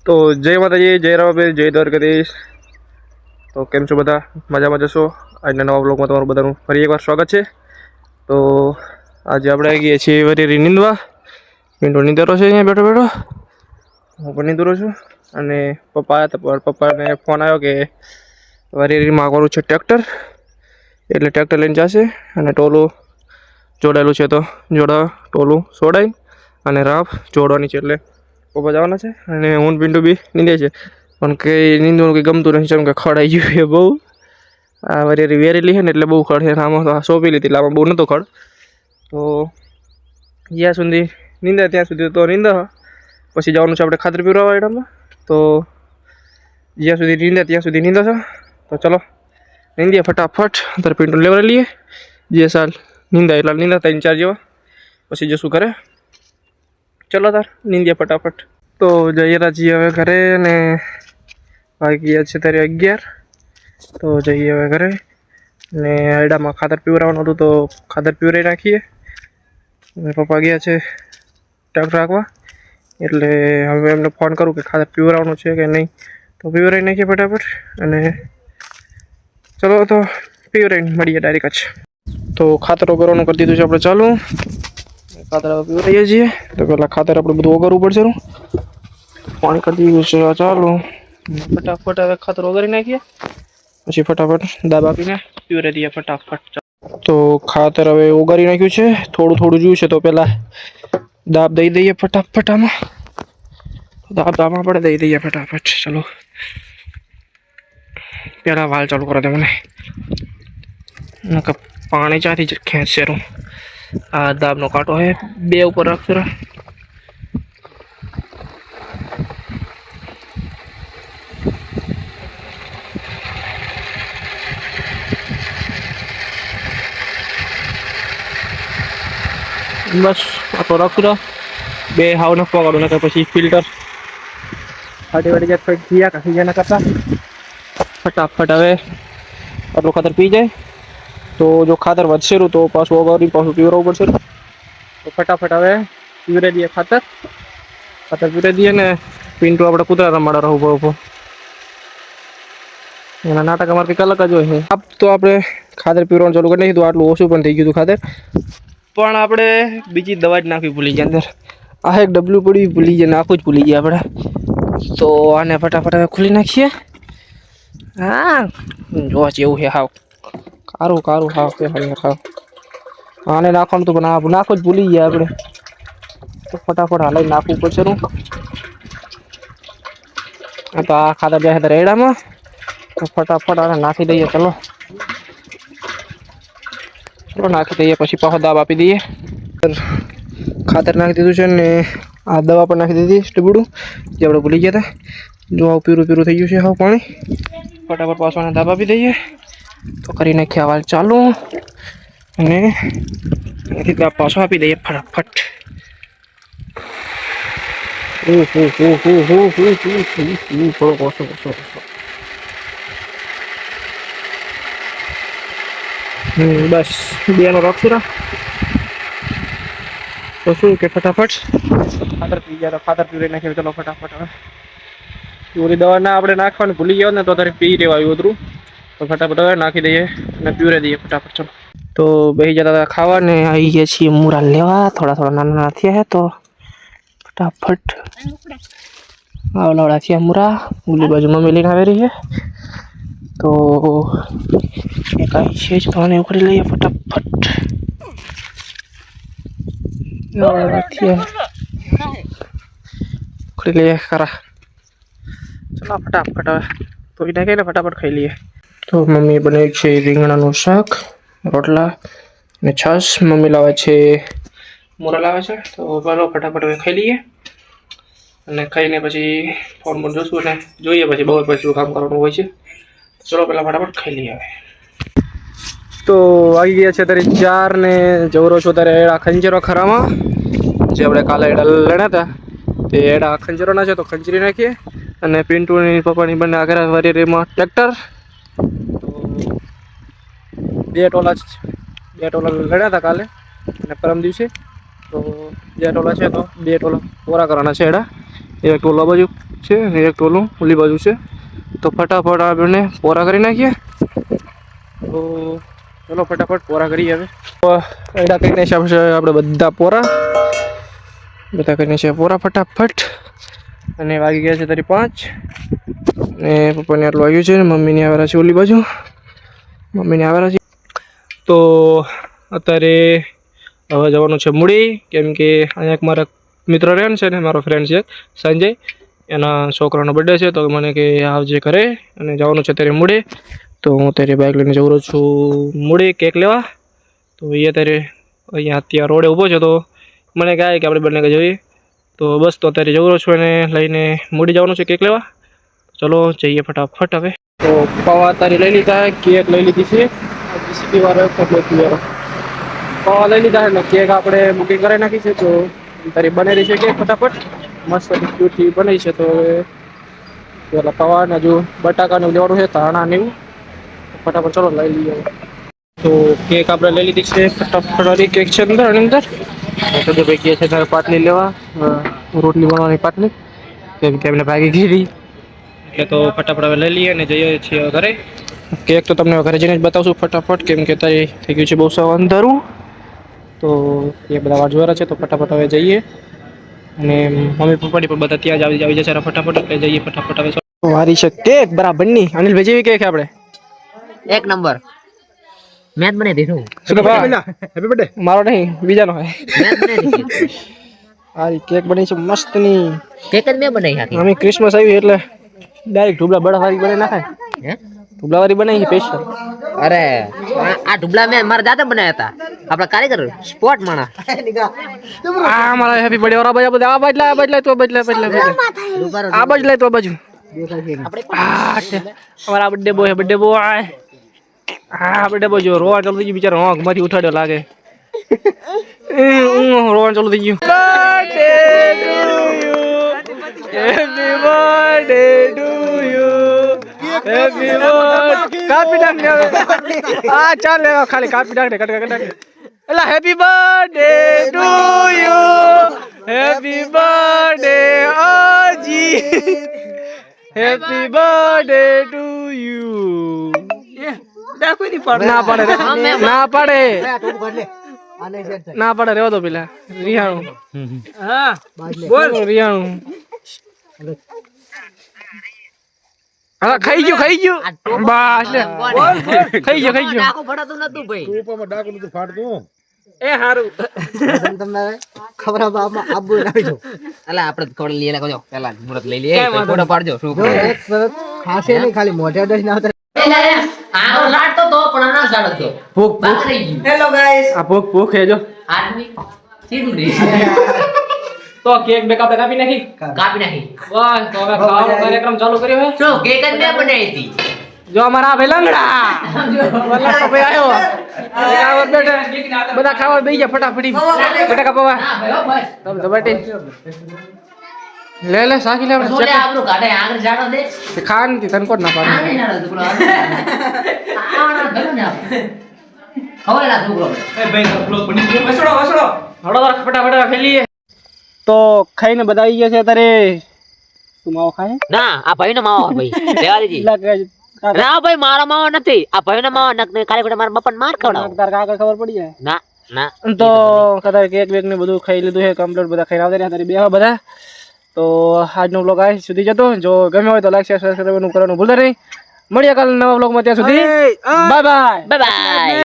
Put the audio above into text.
તો જય માતાજી, જય રામાપીર, જય દ્વારકાધીશ. તો કેમ છો બધા? મજામાં જશો? આજના નવા બ્લોગમાં તમારું બધાનું ફરી એકવાર સ્વાગત છે. તો આજે આપણે આવી ગયા છીએ વરેરી નીંદવા. પિન્ટુ નીંદરો છે અહીંયા બેઠો બેઠો, હું પણ નીંદરો છું. અને પપ્પા આવ્યા હતા, પપ્પાને ફોન આવ્યો કે વરેરીમાં આગળનું છે ટ્રેક્ટર, એટલે ટ્રેક્ટર લઈને જશે. અને ટોલું જોડાયેલું છે તો ટોલું છોડાય અને રાફ જોડવાની છે, એટલે પપ્પા જવાના છે. અને હું પિન્ટુ બી નીંદે છે, પણ કંઈ નીંદવાનું કંઈ ગમતું નથી, જેમ કે ખડ આવી ગયું છે બહુ. આ વરેરી વેરેલી છે ને એટલે બહુ ખડ છે. આમાં તો સોંપી લીધી એટલે આમાં બહુ નહોતો ખડ. તો જ્યાં સુધી નીંદે ત્યાં સુધી તો નીંદા, પછી જવાનું છે આપણે ખાતર પીવડાવવા એડામાં. તો જ્યાં સુધી નીંદે ત્યાં સુધી નીંદા છે. તો ચલો નીંદીએ ફટાફટ. અત્યારે પિન્ટુ લેવરે લઈએ, જે સાલ નીંદા એટલા નીંદા 3-4 જેવા, પછી જશું ઘરે. ચલો તાર નીંદીએ ફટાફટ. તો જઈએ છીએ હવે ઘરે, ને વાગ્યા છે ત્યારે 11. તો જઈએ હવે ઘરે, ને આયડામાં ખાતર પીવડાવવાનું હતું તો ખાતર પીવડાવી નાખીએ. અને પપ્પા ગયા છે ટ્રક રાખવા, એટલે હવે એમને ફોન કરું કે ખાતર પીવડાવવાનું છે કે નહીં. તો પીવડાવી નાખીએ ફટાફટ. અને ચલો તો પીવડાવીને મળીએ ડાયરેક્ટ જ. તો ખાતર ઓગળવાનું કરી દીધું છે આપણે ચાલુ. ખાતર હવે પીવડાવીએ છીએ. તો પહેલાં ખાતર આપણે બધું ઓગળવું પડશે. પાણી કરી દીધું છે ચાલુ. ફટાફટ હવે ખાતર ઓગાળી નાખીએ, પછી ફટાફટ દાબ આપીને પીવડાવી દઈએ ફટાફટ. તો ખાતર હવે ઓગાળી નાખ્યું છે, થોડું થોડું જોયું છે. તો પહેલાં દાબ દઈ દઈએ ફટાફટ. આમાં દાબ આપણે દઈ દઈએ ફટાફટ. ચલો પહેલાં વાલ ચાલુ કરવા દે મને, નકર પાણી ચાથી જ ખેંચશે. આ દાબનો કાંટો છે, 2 ઉપર રાખશે. બસ આટલો રાખશું. 2 હાવ નફવા કાઢું, નકર પછી ફિલ્ટર ફાટી વાટી જાય, થયા કાઢી જાય. કરતા ફટાફટ હવે આટલું ખાતર પી જાય. તો જો ખાતર વધશે તો પાછું ઓગાળી પાછું પીવડાવવું પડશે. તો ફટાફટ હવે પીવડાવી દઈએ ખાતર પીવડાવી દઈએ. ને પિન્ટુ આપણે કૂતરા રમાડા રહું બહુ, એના નાટક અમારે કંઈક અલગ જ હોય છે. તો આપણે ખાતર પીવડાવવાનું ચાલુ કરી નાખ્યું. આટલું ઓછું પણ થઈ ગયું હતું ખાતર, પણ આપણે બીજી દવા જ નાખવી ભૂલી ગયા અંદર. આ એક ડબલું પડી ભૂલી ગયા, નાખવું જ ભૂલી ગયા આપણે. તો આને ફટાફટ હવે ખોલી નાખીએ. હા જોવા જેવું છે, હાવ કારું કારું હાવ કે હાવ. આને નાખવાનું તો પણ આ નાખવું જ ભૂલી ગયા આપણે. તો ફટાફટ હાલાઈ નાખવું પડશે. તો આ ખાતર જાય છે રેડામાં, તો ફટાફટ આને નાખી દઈએ. ચલો નાખી દઈએ, પછી પાછો દાબ આપી દઈએ. ખાતર નાખી દીધું છે ને આ દવા પણ નાખી દીધી સ્ટબડું, જે આપણે ભૂલી ગયા હતા. જો આવું પીરું પીરું થઈ ગયું છે હાવ પાણી. ફટાફટ પાછો દાબ આપી દઈએ. તો કરી નાખીએ વાલ ચાલુ, અને એથી દાબ પાછો આપી દઈએ ફટાફટ. થોડો ઓછો. બસ 2નો રાખશું. તો શું કે ફટાફટ ખાતર પી ગયા. તો ખાતર પીવડાવી નાખીએ. ચલો ફટાફટ. હવે ઓલી દવા ના આપણે નાખવાનું ભૂલી ગયા ને, તો તારે પી લેવા આવ્યું હતું. તો ફટાફટ હવે નાખી દઈએ અને પીવડાવી દઈએ ફટાફટ. ચલો તો બેસી જતા હતા ખાવા, ને આવી ગયા છીએ મૂરા લેવા. થોડા નાના નાના થયા છે, તો ફટાફટ આવડા થયા મૂરા. ઓલી બાજુ મમ્મી લઈને આવી રહી છે. તો કાંઈ છે જ, તો આને ઉખડી લઈએ ફટાફટ. ઉખડી લઈએ ખરા. ચલો ફટાફટ હવે ધોઈ નાખીએ ને ફટાફટ ખાઈ લઈએ. તો મમ્મી બનાવ્યું છે રીંગણાનું શાક, રોટલા ને છાશ. મમ્મી લાવે છે મોરા લાવે છે. તો ચાલો ફટાફટ હવે ખાઈ લઈએ, અને ખાઈને પછી ફોન પણ જોશું અને જોઈએ પછી બપોર પછી શું કામ કરવાનું હોય છે. ચલો પહેલાં ફટાફટ ખાઈ લઈએ હવે. તો આવી ગયા છે ત્યારે 4 ને જવરો છો ત્યારે એડા ખંજરો ખરામાં, જે આપણે કાલે એડા લડ્યા હતા તે એડા ખંજરોના છે. તો ખંજરી નાખીએ. અને પિન્ટુની પપ્પાની બંને આગળ વરેરીમાં ટ્રેક્ટર. તો 2 ટોલા લડ્યા હતા કાલે અને પરમ દિવસે. તો 2 ટોલા છે, તો 2 ટોલા પૂરા કરવાના છે એડા. એક ટોલો આ બાજુ છે અને એક ટોલું ઓલી બાજુ છે. તો ફટાફટ આપણે પોરા કરી નાખીએ. તો ચલો ફટાફટ પોરા કરીએ હવે. એડા કરીને આપણે બધા પોરા કરીને છે પોરા ફટાફટ. અને વાગી ગયા છે તારી 5 ને પપ્પાને આટલું વાગ્યું છે ને મમ્મીને આવેલા છે ઓલી બાજુ. મમ્મીને આવેલા છે. તો અત્યારે હવે જવાનું છે મૂડી, કેમ કે અહીંયા એક મારા મિત્ર રહે છે ને મારો ફ્રેન્ડ છે સંજય, એના છોકરાનો બર્થડે છે. તો મને કે આવજે ઘરે અને જવાનું છે ત્યારે મૂડી. તો હું ત્યારે બાઇક લઈને જઉં છું મૂડી કેક લેવા. તો એ અત્યારે અહીંયા અત્યારે રોડે ઊભો છે. તો મને કહે કે આપણે બંને જોઈએ. તો બસ તો અત્યારે જવું છું અને લઈને મૂડી જવાનું છે કેક લેવા. ચલો જઈએ ફટાફટ હવે. તો પૌવા અત્યારે લઈ લીધા, કેક લઈ લીધી છે. બીસીપી વાળો પૌવા લઈ લીધા એટલે કેક આપણે બુકિંગ કરાવી નાખી છે. તો તારી બને રહી છે કેક ફટાફટ મસ્ત ક્યુટથી બની છે. તો પેલા પૌવા ને હજુ બટાકાનું લેવાનું છે, ધાણા ને એવું. ફટાફટ ચલો લઈ લઈએ. તો કેક આપણે લઈ લીધી છે ફટાફટ વાળી કેક છે અંદર તો ભાઈ કહે છે તારે પાટલી લેવા, રોટલી બનાવવાની પાટલી, કેમ કે એમને ભાગી ગઈ. એટલે તો ફટાફટ હવે લઈ લઈએ અને જઈએ છીએ ઘરે. કેક તો તમને ઘરે જઈને જ બતાવશું ફટાફટ, કેમ કે તારી થઈ ગયું છે બહુ સવાર અંધારું. તો એ બધા વાટ જોવાના છે. તો ફટાફટ હવે જઈએ અને મમ્મી પપ્પાની પણ બધા ત્યાં જ આવી જશે ફટાફટ. એટલે જઈએ ફટાફટ હવે. મારી છે કેક બરાબરની. અનિલ ભાઈ જેવી કેક આપણે એક નંબર મેં બની દીધું. શું કે હેપી બર્થડે મારો નહીં બીજાનો હે. મેં બની દીધું. આ કેક બની છે મસ્તની. કેક જ મેં બનાવી હતી. અમે ક્રિસમસ આવી એટલે ડાયરેક્ટ ઢુબલા બળાવાળી બનાવી નાખાય. હે ઢુબલાવાળી બનાવી સ્પેશિયલ. અરે આ ઢુબલા મેં મારા દાદા બનાવ્યા હતા, આપણા કારીગર સ્પોટ માણા. આ મારા હેપી બર્થડે વાળા બધા આ બદલાય તો બદલાય આ બદલાય તો બાજુ અમારા બર્થડે બોય હા બર્થડે બોય જો રોવા ચાલુ થઈ ગયું બિચારો હોંક માંથી ઉઠાડ્યો લાગે. રોવાનું ચાલુ થઈ ગયું. Happy birthday to you, happy birthday કાપી નાખ આ ચાલ ખાલી કાપી નાખ કટકા એલા happy birthday to you, happy birthday અજી, હેપી બર્થડે ટુ યુ. ના પડે રેવા દો પેલા રિયાણું. હા બોલ રિયાણું. હા ખાઈ ગયું બસ લે ખાઈ ગયું ડાકુ ફટાતું નતું ભાઈ. ટોપામાં ડાકુ નતું ફાટતું. એ હારું તમને ખબર આબુ રાખી દો. અલા આપણે કોડ લઈ લેલા કહો પહેલા મુરત લઈ લઈએ ફોટો પાડજો. શું એક સરસ ખાસે નહીં ખાલી મોઢે દસ ના આવતા. આ લાડતો તો પણ ના સાડતો ભૂખ બાક રહી ગયું. Hello guys. આ ભૂખ હે જો આદમી સીધું દે તો કેક બેક આપણે કાપી નાખી કાપી નાખી. બસ તો હવે ખાવાનો કાર્યક્રમ ચાલુ કર્યો હે. શું કેક જ મેં બનાવી હતી. જો અમારા ભાઈ લંગડા વલ્લા ભાઈ આવ્યો ખાવા બેઠે બધા ખાવા બેસી ગયા ફટાફટી બટાકા પૌવા હા ભાઈ હો બસ તમ તો બેટી લે સાકી લે આપણે સોલે આપણું કાઢે આગળ જાડો દે. ખાન થી તન કોટ ના પાડે આને જાડો છોકરો આના ગમે ને હવે લા છોકરો એ ભાઈ બ્લોગ બની ગયો વસડો હડો ફટાફટ ખેલીએ. તો ખાઈને બધા આવી ગયા છે અત્યારે. તું માવો ખાય ના આ ભાઈ નો માવો ભાઈ લેવા દેજી. ના ભાઈ મારા માવો નથી, આ ભાઈ નો માવો નક કાલે કોડે મારા બાપા માર ખવડાવ. તાર કાકા ખબર પડી જાય. ના ના તો કદાચ કેક બેક ને બધું ખાઈ લીધું છે કમ્પ્લીટ. બધા ખાઈને આવતા રહ્યા તારી બે બધા. તો આજનો બ્લોગ આ સુધી જતો. જો ગમે હોય તો લાઈક શેર સબસ્ક્રાઇબ કરવાનું ભૂલતા નહીં. મળીએ કાલે નવા બ્લોગમાં. ત્યાં સુધી બાય બાય.